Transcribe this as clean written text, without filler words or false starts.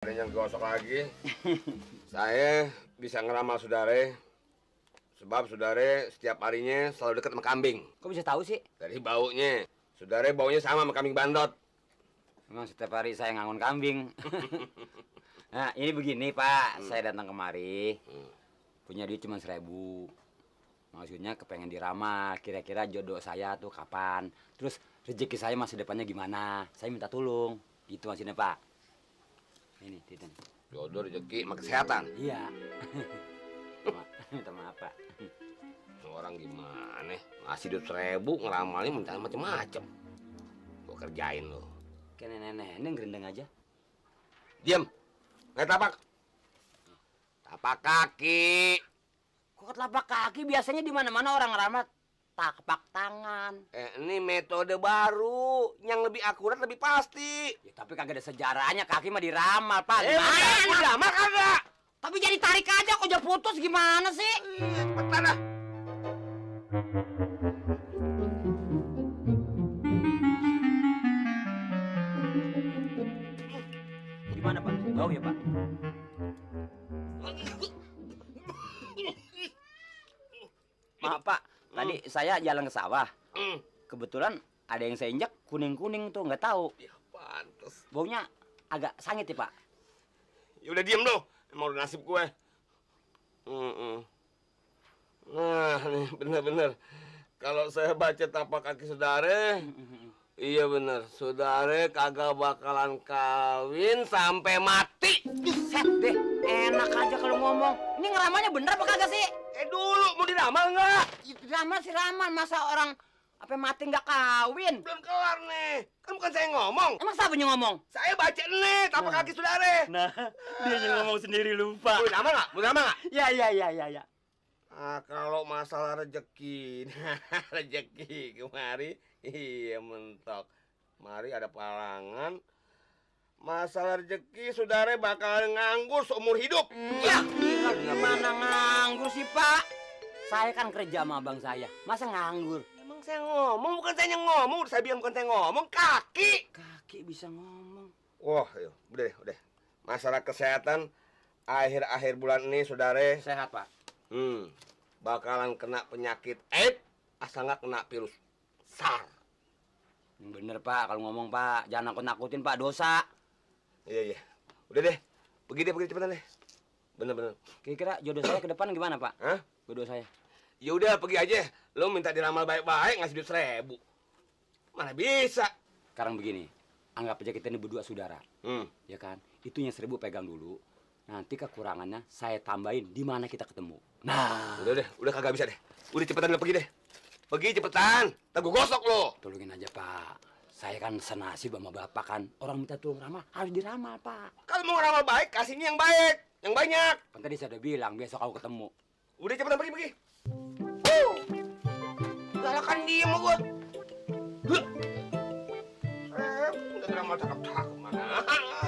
Ada yang gosok lagi. Saya bisa ngeramal saudara. Sebab saudara setiap harinya selalu dekat sama kambing. Kok bisa tahu sih? Dari baunya. Saudara baunya sama kambing bandot. Memang setiap hari saya ngangon kambing. Nah, ini begini, Pak. Saya datang kemari. Punya duit cuma 1.000. Maksudnya kepengen diramal. Kira-kira jodoh saya tuh kapan. Terus rezeki saya masa depannya gimana. Saya minta tolong. Gitu maksudnya, Pak. Ini, Titin. Jodoh, rezeki, sama kesehatan. Iya. Minta maaf, Pak. Orang gimana? Ngasih duit 1.000, ngeramalnya minta macem-macem. Gua kerjain lo. Kayak nenek-nenek gerendeng aja. Diam. Nggak tapak. Tapak kaki. Kok telapak kaki biasanya di mana-mana orang ngeramal tapak tangan. Ini metode baru yang lebih akurat, lebih pasti. Ya, tapi kagak ada sejarahnya, kaki mah diramal, Pak. Diramal kagak? Tapi jadi tarik aja, kok udah putus gimana sih? Cepetan dah. Gimana, Pak? Bau ya, Pak? Maaf, Pak. Tadi saya jalan ke sawah. Kebetulan ada yang saya injak kuning-kuning tuh, nggak tahu. Ya pantes. Baunya agak sangit ya, Pak. Ya udah diem lo. Emang udah nasib gue. Nah, nih bener-bener. Kalau saya baca tapak kaki saudara, iya bener. Saudara kagak bakalan kawin sampai mati. Set deh, enak aja kalau ngomong. Ini ngeramalnya bener apa kagak sih? Dulu mau diramal nggak? Ramal sih ramal, masa orang apa mati nggak kawin? Belum kelar nih. Kan bukan saya ngomong. Emang siapa yang ngomong? Saya baca nih tapak kaki saudara. Nah, dia yang ngomong sendiri lupa. Mau diramal nggak? Mau diramal nggak? Ya. Ah, kalau masalah rezeki, rezeki kemari, iya mentok. Mari ada palangan. Masalah rezeki, saudara bakal nganggur seumur hidup. Ya, gimana nganggur sih, Pak? Saya kan kerja sama abang saya. Masa nganggur? Emang saya ngomong, bukan saya yang ngomong. Saya bilang bukan saya ngomong, kaki. Kaki bisa ngomong. Wah, yuk, udah. Masalah kesehatan, akhir-akhir bulan ini, saudara. Sehat, Pak. Bakalan kena penyakit AIDS, asal nggak kena virus SARS. Bener, Pak. Kalau ngomong, Pak, jangan nakut-nakutin, Pak. Dosa. Iya. Udah deh. Pergi cepetan deh. Bener. Kira-kira jodoh saya ke depan gimana, Pak? Hah? Jodoh saya. Ya udah, pergi aja. Lo minta diramal baik-baik, ngasih duit 1.000. Mana bisa? Sekarang begini. Anggap aja kita ini berdua saudara. Ya kan? Itunya 1.000 pegang dulu. Nanti kekurangannya saya tambahin di mana kita ketemu. Nah. Udah kagak bisa deh. Udah cepetan lo pergi deh. Pergi cepetan. Ntar gua gosok lo. Tolongin aja, Pak. Saya kan senasib sama bapak kan. Orang minta tolong ramal, harus diramal, Pak. Kalau mau ngeramal baik, kasihnya yang baik. Yang banyak. Kan tadi saya udah bilang, besok aku ketemu. Udah cepetan pergi. Galakan diem sama gua. Udah ngeramal cakep-cakep.